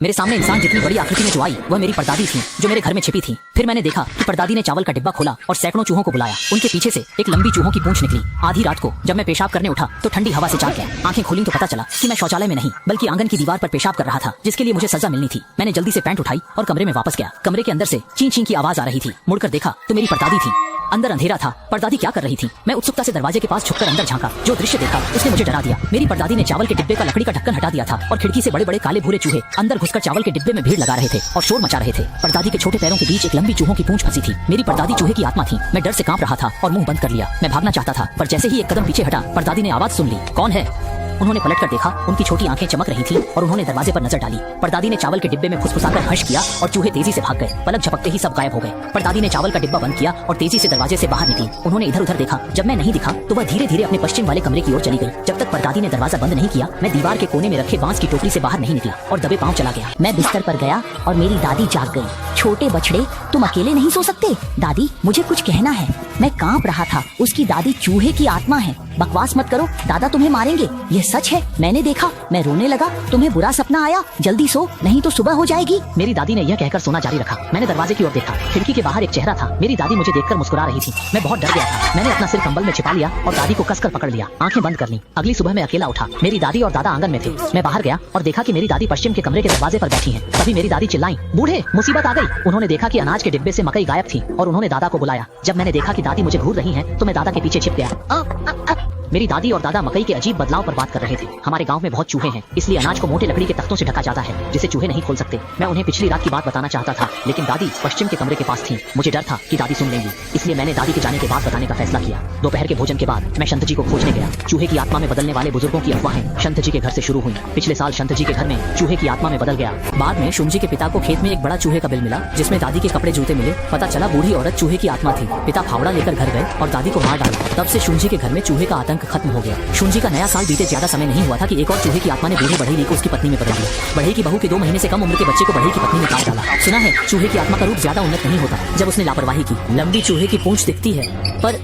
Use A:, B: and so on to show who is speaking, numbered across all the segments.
A: मेरे सामने इंसान जितनी बड़ी आकृति में जो आई वह मेरी परदादी थी, जो मेरे घर में छिपी थी। फिर मैंने देखा कि परदादी ने चावल का डिब्बा खोला और सैकड़ों चूहों को बुलाया। उनके पीछे से एक लंबी चूहों की पूंछ निकली। आधी रात को जब मैं पेशाब करने उठा तो ठंडी हवा से जाग गया। आंखें खोली तो पता चला कि मैं शौचालय में नहीं बल्कि आंगन की दीवार पर पेशाब कर रहा था, जिसके लिए मुझे सजा मिलनी थी। मैंने जल्दी से पैंट उठाई और कमरे में वापस गया। कमरे के अंदर से ची ची की आवाज आ रही थी। मुड़कर देखा तो मेरी परदादी थी। अंदर अंधेरा था। परदादी क्या कर रही थी? मैं उत्सुकता से दरवाजे के पास झुककर अंदर झांका। जो दृश्य देखा उसने मुझे डरा दिया। मेरी परदादी ने चावल के डिब्बे का लकड़ी का ढक्कन हटा दिया था और खिड़की से बड़े बड़े काले भूरे चूहे अंदर घुसकर चावल के डिब्बे में भीड़ लगा रहे थे और शोर मचा रहे थे। परदादी के छोटे पैरों के बीच एक लंबी चूहों की पूंछ फंसी थी। मेरी परदादी चूहे की आत्मा थी। मैं डर से कांप रहा था और मुंह बंद कर लिया। मैं भागना चाहता था, पर जैसे ही एक कदम पीछे हटा परदादी ने आवाज सुन ली, कौन है? उन्होंने पलट कर देखा। उनकी छोटी आंखें चमक रही थी और उन्होंने दरवाजे पर नजर डाली। परदादी ने चावल के डिब्बे में फुसफुसाकर हंस किया और चूहे तेजी से भाग गए। पलक झपकते ही सब गायब हो गए। परदादी ने चावल का डिब्बा बंद किया और तेजी से दरवाजे से बाहर निकली। उन्होंने इधर उधर देखा। जब मैं नहीं दिखा तो वह धीरे धीरे अपने पश्चिम वाले कमरे की ओर चली गई। जब तक परदादी ने दरवाजा बंद नहीं किया मैं दीवार के कोने में रखे बांस की टोकरी से बाहर नहीं निकला और दबे पांव चला गया। मैं बिस्तर पर गया और मेरी दादी जाग गई। छोटे बछड़े, तुम अकेले नहीं सो सकते। दादी, मुझे कुछ कहना है। मैं कांप रहा था। उसकी दादी चूहे की आत्मा है। बकवास मत करो, दादा तुम्हें मारेंगे। यह सच है, मैंने देखा। मैं रोने लगा। तुम्हें बुरा सपना आया? जल्दी सो, नहीं तो सुबह हो जाएगी। मेरी दादी ने यह कहकर सोना जारी रखा। मैंने दरवाजे की ओर देखा। खिड़की के बाहर एक चेहरा था। मेरी दादी मुझे देखकर मुस्कुरा रही थी। मैं बहुत डर गया था। मैंने अपना सिर कंबल में छिपा लिया और दादी को कसकर पकड़ लिया। आंखें बंद कर ली। अगली सुबह मैं अकेला उठा। मेरी दादी और दादा आंगन में थे। मैं बाहर गया और देखा कि मेरी दादी पश्चिम के कमरे के दरवाजे पर बैठी हैं। तभी मेरी दादी चिल्लाई, बूढ़े, मुसीबत आ गई। उन्होंने देखा कि अनाज के डिब्बे से मकई गायब थी और उन्होंने दादा को बुलाया। जब मैंने देखा कि दादी मुझे घूर रही हैं, तो मैं दादा के पीछे छिप गया। मेरी दादी और दादा मकई के अजीब बदलाव पर बात कर रहे थे। हमारे गांव में बहुत चूहे हैं, इसलिए अनाज को मोटे लकड़ी के तख्तों से ढका जाता है, जिसे चूहे नहीं खोल सकते। मैं उन्हें पिछली रात की बात बताना चाहता था, लेकिन दादी पश्चिम के कमरे के पास थी। मुझे डर था कि दादी सुन लेंगी, इसलिए मैंने दादी के जाने के बाद बताने का फैसला किया। दोपहर के भोजन के बाद मैं शंत जी को खोजने गया। चूहे की आत्मा में बदलने वाले बुजुर्गों की अफवाहें शंत जी के घर से शुरू हुई। पिछले साल शंत जी के घर में चूहे की आत्मा में बदल गया। बाद में शुन जी के पिता को खेत में एक बड़ा चूहे का बिल मिला, जिसमें दादी के कपड़े जूते मिले। पता चला बूढ़ी औरत चूहे की आत्मा थी। पिता फावड़ा लेकर घर गए और दादी को मार डाला। तब से शुन जी के घर में चूहे का आतंक खत्म हो गया। शुन जी का नया साल बीते ज्यादा समय नहीं हुआ था कि एक और चूहे की आत्मा ने बूढ़े बढ़ई को उसकी पत्नी में बदल दिया। बढ़ई की बहू के 2 महीने से कम उम्र के बच्चे को बढ़ई की पत्नी ने काट डाला। सुना है चूहे की आत्मा का रूप ज्यादा उन्नत नहीं होता। जब उसने लापरवाही की, लंबी चूहे की पूंछ दिखती है, पर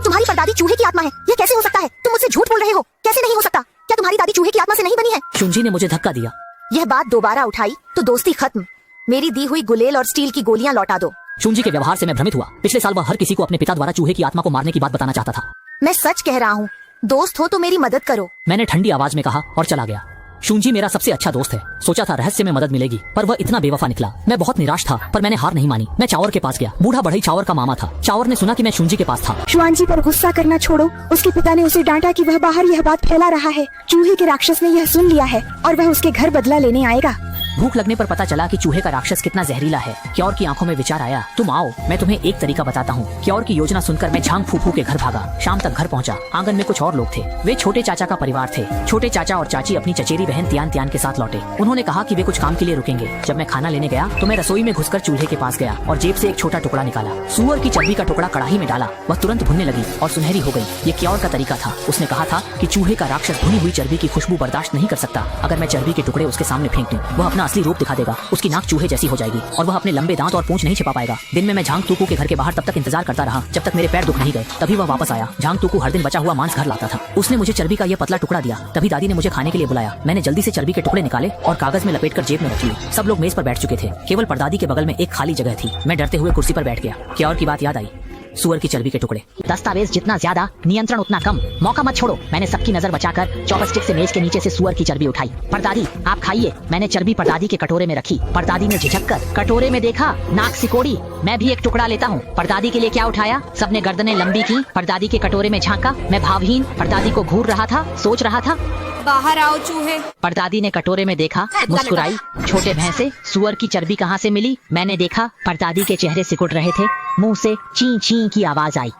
B: तुम्हारी परदादी चूहे की आत्मा है। यह कैसे हो सकता है? तुम मुझसे झूठ बोल रहे हो। कैसे नहीं हो सकता? क्या तुम्हारी दादी चूहे की आत्मा से नहीं बनी है?
A: शुन जी ने मुझे धक्का दिया।
B: यह बात दोबारा उठाई तो दोस्ती खत्म। मेरी दी हुई गुलेल और स्टील की गोलियां लौटा दो।
A: शुन जी के व्यवहार से मैं भ्रमित हुआ। पिछले साल वह हर किसी को अपने पिता द्वारा चूहे की आत्मा को मारने की बात बताना चाहता था।
B: मैं सच कह रहा हूँ। दोस्त हो तो मेरी मदद करो।
A: मैंने ठंडी आवाज में कहा और चला गया। शुन जी मेरा सबसे अच्छा दोस्त है। सोचा था रहस्य में मदद मिलेगी, पर वह इतना बेवफा निकला। मैं बहुत निराश था, पर मैंने हार नहीं मानी। मैं चावर के पास गया। बूढ़ा बढ़ई चावर का मामा था। चावर ने सुना कि मैं शुन जी के पास था।
C: शुआन जी पर गुस्सा करना छोड़ो। उसके पिता ने उसे डांटा कि वह बाहर यह बात फैला रहा है। चूहे के राक्षस ने यह सुन लिया है और वह उसके घर बदला लेने आएगा।
A: भूख लगने पर पता चला कि चूहे का राक्षस कितना जहरीला है। क्योर की आंखों में विचार आया, तुम आओ, मैं तुम्हें एक तरीका बताता हूँ। क्योर की योजना सुनकर मैं झांग फूफू के घर भागा। शाम तक घर पहुँचा। आंगन में कुछ और लोग थे। वे छोटे चाचा का परिवार थे। छोटे चाचा और चाची अपनी चचेरी बहन त्यान त्यान के साथ लौटे। उन्होंने कहा कि वे कुछ काम के लिए रुकेंगे। जब मैं खाना लेने गया तो मैं रसोई में घुसकर चूल्हे के पास गया और जेब से एक छोटा टुकड़ा निकाला। सूअर की चर्बी का टुकड़ा कढ़ाई में डाला। वह तुरंत भुनने लगी और सुनहरी हो गई। ये क्योर का तरीका था। उसने कहा था कि चूहे का राक्षस भुनी हुई चर्बी की खुशबू बर्दाश्त नहीं कर सकता। अगर मैं चर्बी के टुकड़े उसके सामने फेंक दूं, वह अपना असली रूप दिखा देगा। उसकी नाक चूहे जैसी हो जाएगी और वह अपने लंबे दांत और पूंछ नहीं छिपा पाएगा। दिन में मैं झांग तूकू के घर के बाहर तब तक इंतजार करता रहा जब तक मेरे पैर दुख नहीं गए। तभी वह वापस आया। झांग तूकू हर दिन बचा हुआ मांस घर लाता था। उसने मुझे चर्बी का यह पतला टुकड़ा दिया। तभी दादी ने मुझे खाने के लिए बुलाया। मैंने जल्दी से चर्बी के टुकड़े निकाले और कागज में लपेटकर जेब में रख लिए। सब लोग मेज पर बैठ चुके थे। केवल परदादी के बगल में एक खाली जगह थी। मैं डरते हुए कुर्सी पर बैठ गया। क्या और की बात याद आई। सुअर की चर्बी के टुकड़े। दस्तावेज जितना ज्यादा, नियंत्रण उतना कम। मौका मत छोड़ो। मैंने सबकी नजर बचाकर चॉपस्टिक से मेज के नीचे से सुअर की चर्बी उठाई। परदादी, आप खाइए। मैंने चर्बी परदादी के कटोरे में रखी। परदादी ने झिझककर कटोरे में देखा, नाक सिकोड़ी। मैं भी एक टुकड़ा लेता हूँ। परदादी के लिए क्या उठाया? सबने गर्दनें लंबी की। परदादी के कटोरे में झांका। मैं भावहीन परदादी को घूर रहा था, सोच रहा था,
D: बाहर आओ चूहे।
A: परदादी ने कटोरे में देखा, मुस्कुराई। छोटे भैंसे, सुअर की चर्बी कहाँ से मिली? मैंने देखा परदादी के चेहरे सिकुड़ रहे थे। मुंह से ची ची की आवाज आई।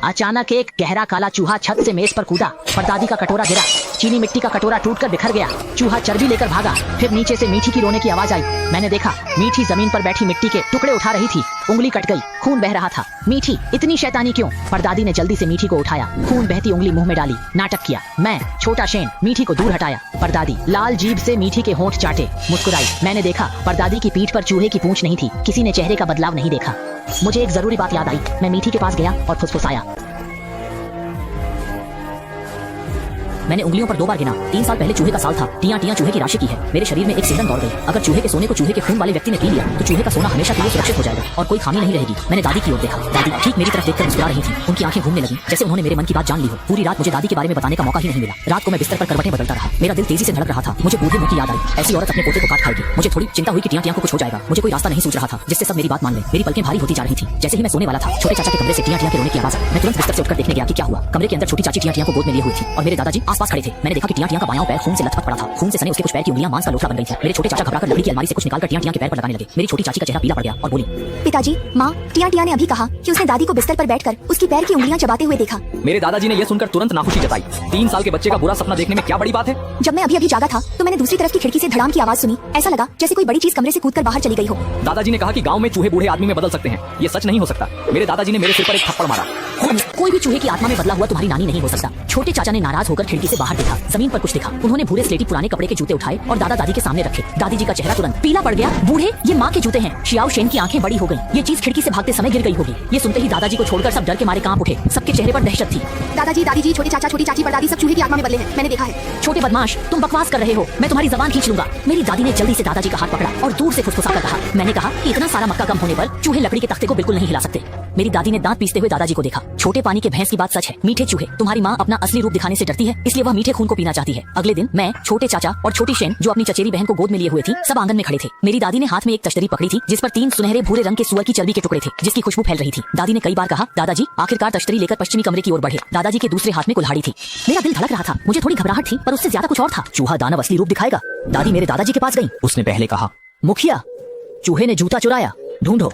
A: अचानक एक गहरा काला चूहा छत से मेज पर कूदा। परदादी का कटोरा गिरा। चीनी मिट्टी का कटोरा टूटकर बिखर गया। चूहा चर्बी लेकर भागा। फिर नीचे से मीठी की रोने की आवाज आई। मैंने देखा मीठी जमीन पर बैठी मिट्टी के टुकड़े उठा रही थी। उंगली कट गई, खून बह रहा था। मीठी, इतनी शैतानी क्यों? परदादी ने जल्दी से मीठी को उठाया। खून बहती उंगली मुंह में डाली। नाटक किया। मैं, छोटा शेन, मीठी को दूर हटाया। परदादी लाल जीभ से मीठी के होंठ चाटे, मुस्कुराई। मैंने देखा परदादी की पीठ पर चूहे की पूंछ नहीं थी। किसी ने चेहरे का बदलाव नहीं देखा। मुझे एक जरूरी बात याद आई। मैं मीठी के पास गया और फुसफुसाया, मैंने उंगलियों पर 2 बार गिना। 3 साल पहले चूहे का साल था। टियां टियां चूहे की राशि की है। मेरे शरीर में एक सिरन दौड़ गई। अगर चूहे के सोने को चूहे के खून वाले व्यक्ति ने पी लिया तो चूहे का सोना हमेशा के लिए सुरक्षित हो जाएगा और कोई खामी नहीं रहेगी। मैंने दादी की ओर देखा। दादी ठीक मेरी तरफ देखकर मुस्कुरा रही थी। उनकी आंखें घूमने लगी जैसे उन्होंने मेरे मन की बात जान ली हो। पूरी रात मुझे दादी के बारे में बताने का मौका ही नहीं मिला। रात को मैं बिस्तर पर करवटें बदलता रहा। मेरा दिल तेजी से धड़क रहा था। मुझे बूढ़े मुंह की याद आई। ऐसी औरत अपने पोते को काट खाएगी। मुझे थोड़ी चिंता हुई कि टियां टियां को कुछ हो जाएगा। मुझे कोई रास्ता नहीं सूझ रहा था जिससे सब मेरी बात मान ले। मेरी पलकें भारी होती जा रही थी। जैसे ही मैं सोने वाला था छोटे चाचा के कमरे से टियां टियां के रोने की आवाज आई। मैं तुरंत बिस्तर से उठकर देखने गया कि क्या हुआ। कमरे के अंदर छोटी चाची टियां टियां को गोद में लिए हुई थी और मेरे दादाजी आसपास खड़े थे। मैंने देखा कि टियां टियां का बायां पैर खून से लथपथ पड़ा था। खून से सने उसके कुछ पैर की उंगलियां मांस का लोथड़ा बन गई थी। मेरे छोटे चाचा घबराकर लकड़ी की अलमारी से कुछ निकालकर टियां टियां के पैर पर लगाने लगे। मेरी छोटी चाची का चेहरा पीला पड़ गया और बोली,
B: पिताजी, माँ टिया टिया ने अभी कहा कि उसने दादी को बिस्तर पर बैठकर उसकी पैर की उंगलियां चबाते हुए देखा।
D: मेरे दादाजी ने यह सुनकर तुरंत नाखुशी जताई। 3 साल के बच्चे का बुरा सपना देखने में क्या बड़ी बात है।
B: जब मैं अभी जागा था तो मैंने दूसरी तरफ की खिड़की से धड़ाम की आवाज सुनी। ऐसा लगा जैसे कोई बड़ी चीज कमरे से कूदकर बाहर चली गई हो।
D: दादाजी ने कहा कि गांव में चूहे बूढ़े आदमी में बदल सकते हैं। ये सच नहीं हो सकता। मेरे दादाजी ने मेरे सिर पर एक थप्पड़ मारा।
A: कोई भी चूहे की आत्मा में बदला हुआ तुम्हारी नानी नहीं हो सकता। छोटे चाचा ने नाराज होकर खिड़की से बाहर देखा। जमीन पर कुछ दिखा। उन्होंने भूरे स्लेटी पुराने कपड़े के जूते उठाए और दादा दादी के सामने रखे। दादी जी का चेहरा तुरंत पीला पड़ गया। बूढ़े, ये माँ के जूते हैं। शियाओ शेन की आंखें बड़ी हो गई। ये चीज खिड़की से भागते समय गिर गई होगी। ये सुनते ही दादाजी को छोड़कर सब डर के मारे कांप उठे। सबके चेहरे पर दहशत थी।
B: दादाजी, दादी जी, छोटे चाचा, छोटी चाची, परदादी सब चूहे की आत्मा में बदले हैं। मैंने देखा है।
A: छोटे बदमाश, तुम बकवास कर रहे हो। मैं तुम्हारी जबान खींच लूंगा। मेरी दादी ने जल्दी से दादाजी का हाथ पकड़ा और दूर से फुसफुसा कर कहा। मैंने कहा कि इतना सारा मक्का कम होने पर चूहे लकड़ी के तख्ते को बिल्कुल नहीं हिला सकते। मेरी दादी ने दांत पीसते हुए दादाजी को देखा। छोटे पानी के भैंस की बात सच है। मीठे चूहे, तुम्हारी माँ अपना असली रूप दिखाने से डरती है, इसलिए वह मीठे खून को पीना चाहती है। अगले दिन मैं, छोटे चाचा और छोटी शेन जो अपनी चचेरी बहन को गोद में लिए हुए थी, सब आंगन में खड़े थे। मेरी दादी ने हाथ में एक तश्तरी पकड़ी थी जिस पर 3 सुनहरे भूरे रंग के सुअर की चर्बी के टुकड़े थे जिसकी खुशबू फैल रही थी। दादी ने कई बार कहा, दादाजी। आखिरकार तश्तरी लेकर पश्चिमी कमरे की ओर बढ़े। दादाजी के दूसरे हाथ में कुल्हाड़ी थी। मेरा दिल धड़क रहा था। मुझे थोड़ी घबराहट थी पर उससे ज्यादा कुछ और था। चूहा दानव असली रूप दिखाएगा। दादी मेरे दादाजी के पास गई।
D: उसने पहले कहा,
A: मुखिया, चूहे ने जूता चुराया, ढूंढो।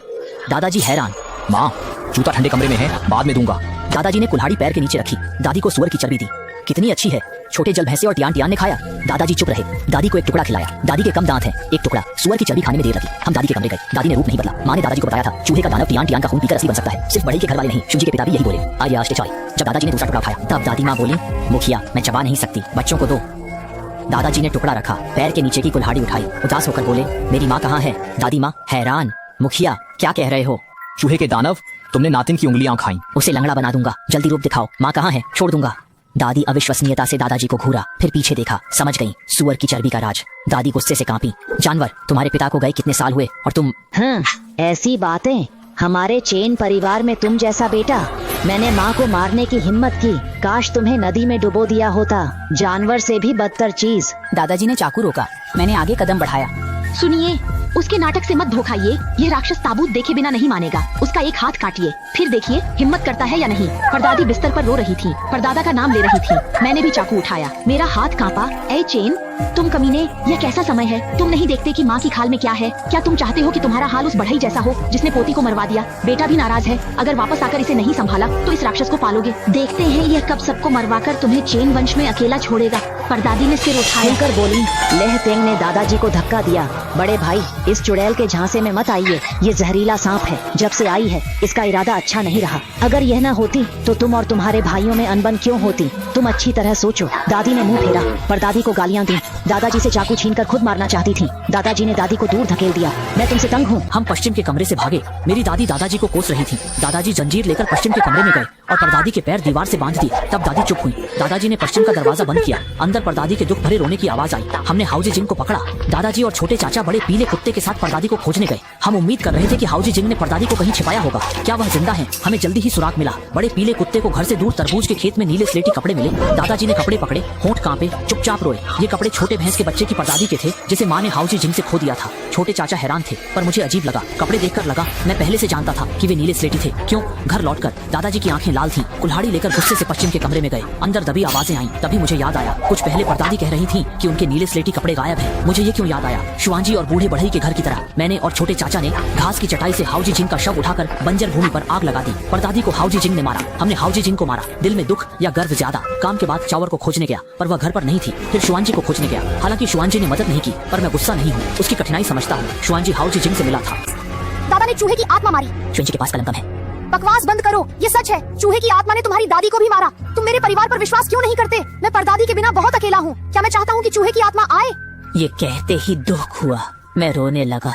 A: दादाजी हैरान।
D: माँ, जूता ठंडे कमरे में है, बाद में दूंगा।
A: दादाजी ने कुल्हाड़ी पैर के नीचे रखी। दादी को सुअर की चर्बी दी। कितनी अच्छी है। छोटे जल भैंसे और टियान टियान ने खाया। दादाजी चुप रहे। दादी को एक टुकड़ा खिलाया। दादी के कम दांत हैं, एक टुकड़ा। सुअर की चर्बी खाने में देर लगी। हम दादी के कमरे गए। दादी ने रूप नहीं बदला। माँ ने दादाजी को बताया था, चूहे का दानव टियान टियान का खून पीकर असली बन सकता है। सिर्फ बढ़ई के घर वाले नहीं, शिवजी के पिता भी यही बोले। आइए आज के चाय। जब दादाजी ने दूसरा टुकड़ा खाया तब दादी माँ बोली, मुखिया, मैं चबा नहीं सकती, बच्चों को दो। दादाजी ने टुकड़ा रखा, पैर के नीचे की कुल्हाड़ी उठाई, उदास होकर बोले, मेरी माँ कहाँ है। दादी माँ हैरान, मुखिया क्या कह रहे हो।
D: चूहे के दानव, तुमने नातिन की उंगलियां खाई।
A: उसे लंगड़ा बना दूंगा। जल्दी रूप दिखाओ। माँ कहाँ है, छोड़ दूंगा। दादी अविश्वसनीयता से दादाजी को घूरा, फिर पीछे देखा। समझ गई, सुअर की चर्बी का राज। दादी गुस्से से कांपी। जानवर, तुम्हारे पिता को गए कितने साल हुए और तुम।
E: हाँ, ऐसी बातें। हमारे चेन परिवार में तुम जैसा बेटा। मैंने माँ को मारने की हिम्मत की। काश तुम्हें नदी में डुबो दिया होता। जानवर से भी बदतर चीज।
A: दादाजी ने चाकू रोका। मैंने आगे कदम बढ़ाया।
F: सुनिए, उसके नाटक से मत धोखाइए। ये राक्षस ताबूत देखे बिना नहीं मानेगा। उसका एक हाथ काटिए, फिर देखिए हिम्मत करता है या नहीं। परदादी बिस्तर पर रो रही थी। परदादा का नाम ले रही थी। मैंने भी चाकू उठाया। मेरा हाथ कांपा। ए चेन, तुम कमीने, यह कैसा समय है। तुम नहीं देखते कि माँ की खाल में क्या है। क्या तुम चाहते हो कि तुम्हारा हाल उस बढ़ई जैसा हो जिसने पोती को मरवा दिया। बेटा भी नाराज है। अगर वापस आकर इसे नहीं संभाला तो इस राक्षस को पालोगे। देखते हैं यह कब सबको मरवाकर तुम्हें चेन वंश में अकेला छोड़ेगा। परदादी ने सिर उठाया
E: कर बोली। लेह तेंग ने दादाजी को धक्का दिया। बड़े भाई, इस चुड़ैल के झांसे में मत आइए। ये जहरीला सांप है। जब से आई है इसका इरादा अच्छा नहीं रहा। अगर यह न होती तो तुम और तुम्हारे भाइयों में अनबन क्यों होती। तुम अच्छी तरह सोचो। दादी ने मुंह फेरा। परदादी को गालियां दी। दादाजी से चाकू छीनकर खुद मारना चाहती थी। दादाजी ने दादी को दूर धकेल दिया। मैं तुमसे तंग हूँ।
A: हम पश्चिम के कमरे से भागे। मेरी दादी दादाजी को कोस रही थी। दादाजी जंजीर लेकर पश्चिम के कमरे में गए और परदादी के पैर दीवार से बांध दिए। तब दादी चुप हुई। दादाजी ने पश्चिम का दरवाजा बंद किया। अंदर परदादी के दुख भरे रोने की आवाज आई। हमने हाउजी जिंग को पकड़ा। दादाजी और छोटे चाचा बड़े पीले कुत्ते के साथ परदादी को खोजने गए। हम उम्मीद कर रहे थे कि हाउजी जिंग ने परदादी को कहीं छिपाया होगा। क्या वह जिंदा है। हमें जल्दी ही सुराग मिला। बड़े पीले कुत्ते को घर से दूर तरबूज के खेत में नीले स्लेटी कपड़े मिले। दादाजी ने कपड़े पकड़े, होंठ कांपे, चुपचाप रोए। ये कपड़े छोटे भैंस के बच्चे की परदादी के थे जिसे माँ ने हाउजी जिंग से खो दिया था। छोटे चाचा हैरान थे पर मुझे अजीब लगा। कपड़े देखकर लगा मैं पहले से जानता था कि वे नीले स्लेटी थे। क्यों। घर लौटकर दादाजी की आंखें लाल थीं। कुल्हाड़ी लेकर गुस्से से पश्चिम के कमरे में गए। अंदर दबी आवाजें आईं। तभी मुझे याद आया कुछ पहले परदादी कह रही थी कि उनके नीले स्लेटी कपड़े गायब हैं। मुझे ये क्यों याद आया। शुआंजी और बूढ़े बढ़ई के घर की तरह मैंने और छोटे चाचा ने घास की चटाई से हाउजी जिंग का शव उठाकर बंजर भूमि पर आग लगा दी। परदादी को हाउजी जिंग ने मारा। हमने हाउजी जिंग को मारा। दिल में दुख या गर्व ज्यादा। काम के बाद चावर को खोजने गया पर वह घर पर नहीं थी। फिर शुआंजी को खोजने गया। हालांकि शुआंजी ने मदद नहीं की पर मैं गुस्सा नहीं हूँ। उसकी कठिनाई समझता हूँ। शुआंजी हाउजी जिंग से मिला था।
B: दादा ने चूहे की आत्मा मारी।
A: शुआंजी के पास कलम कम है।
B: बकवास बंद करो, ये सच है। चूहे की आत्मा ने तुम्हारी दादी को भी मारा। तुम मेरे परिवार पर विश्वास क्यों नहीं करते। मैं परदादी के बिना बहुत अकेला हूँ। क्या मैं चाहता हूँ कि चूहे की आत्मा आए।
A: ये कहते ही दुख हुआ। मैं रोने लगा।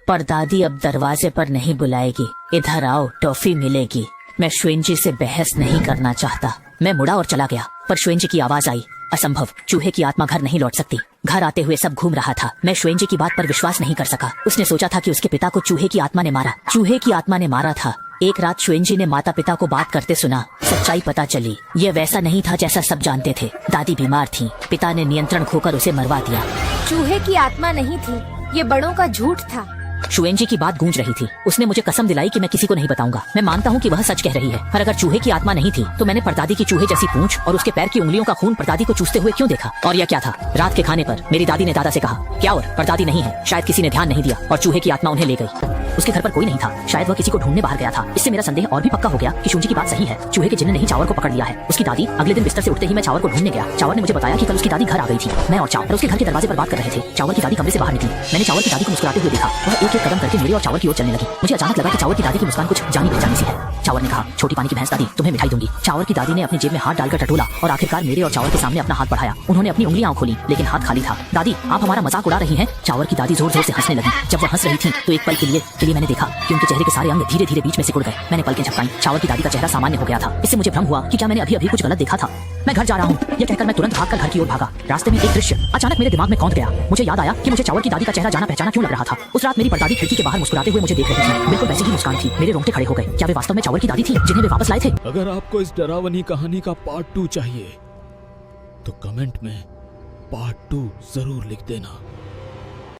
A: परदादी अब दरवाजे पर नहीं बुलाएगी। इधर आओ, टॉफी मिलेगी। मैं श्वेंजी से बहस नहीं करना चाहता। मैं मुड़ा और चला गया पर श्वेंजी की आवाज आई। असंभव, चूहे की आत्मा घर नहीं लौट सकती। घर आते हुए सब घूम रहा था। मैं शुएंजी की बात पर विश्वास नहीं कर सका। उसने सोचा था कि उसके पिता को चूहे की आत्मा ने मारा। चूहे की आत्मा ने मारा था। एक रात शुएंजी ने माता पिता को बात करते सुना। सच्चाई पता चली, ये वैसा नहीं था जैसा सब जानते थे। दादी बीमार थी, पिता ने नियंत्रण खोकर उसे मरवा दिया।
B: चूहे की आत्मा नहीं थी, ये बड़ों का झूठ था।
A: शुएंजी की बात गूंज रही थी। उसने मुझे कसम दिलाई कि मैं किसी को नहीं बताऊंगा। मैं मानता हूँ कि वह सच कह रही है, पर अगर चूहे की आत्मा नहीं थी तो मैंने परदादी की चूहे जैसी पूंछ और उसके पैर की उंगलियों का खून परदादी को चूसते हुए क्यों देखा? और यह क्या था? रात के खाने पर मेरी दादी ने दादा से कहा, क्या और परदादी नहीं है, शायद किसी ने ध्यान नहीं दिया और चूहे की आत्मा उन्हें ले गई। उसके घर पर कोई नहीं था, शायद वह किसी को ढूंढने बाहर गया था। इससे मेरा संदेह और भी पक्का हो गया कि शुएंजी की बात सही है। चूहे के जिन्न ने ही चावर को पकड़ लिया है। उसकी दादी अगले दिन बिस्तर से उठते ही मैं चावर को ढूंढने गया। चावर ने मुझे बताया कि कल उसकी दादी घर आ गई थी। मैं और चावर उसके घर के दरवाजे पर बात कर रहे थे। चावर की दादी कमरे से बाहर निकली। मैंने चावर की दादी को मुस्कुराते हुए देखा। वह एक एक कदम करके मेरे और चावर की ओर चलने लगी। मुझे अचानक लगा कि चावर की दादी की मुस्कान कुछ जानी पहचानी सी है। चावर ने कहा, छोटी पानी की भैंस दादी, तुम्हें मिठाई दूंगी। चावर की दादी ने अपनी जेब में हाथ डालकर टटोला और आखिरकार मेरे और चावर के सामने अपना हाथ बढ़ाया। उन्होंने अपनी उंगलियां खोली, लेकिन हाथ खाली था। दादी, आप हमारा मजाक उड़ा रही हैं? चावर की दादी जोर जोर से हंसने लगी। जब वह हंस रही थी तो एक पल के लिए मैंने देखा कि उनके चेहरे के सारे अंग धीरे धीरे बीच में सिकुड़ गए। मैंने पलकें झपकाई। चावर की दादी का चेहरा सामान्य हो गया था। इससे मुझे भ्रम हुआ कि क्या मैंने अभी अभी कुछ गलत देखा था। मैं घर जा रहा हूँ, यह कहकर मैं तुरंत भागकर घर की ओर भागा। रास्ते में एक दृश्य अचानक मेरे दिमाग में कौंध गया। मुझे याद आया कि मुझे चावर की दादी का चेहरा जाना पहचाना क्यों लग रहा था। उस रात मेरी परदादी खिड़की के बाहर मुस्कुराते हुए मुझे देख रही थी। बिल्कुल वैसी ही मुस्कान थी। मेरे रोंगटे खड़े हो गए। क्या वे वास्तव में चावर की दादी थी जिन्हें वे वापस लाए थे?
G: अगर आपको इस डरावनी कहानी का पार्ट 2 चाहिए तो कमेंट में पार्ट 2 जरूर लिख देना।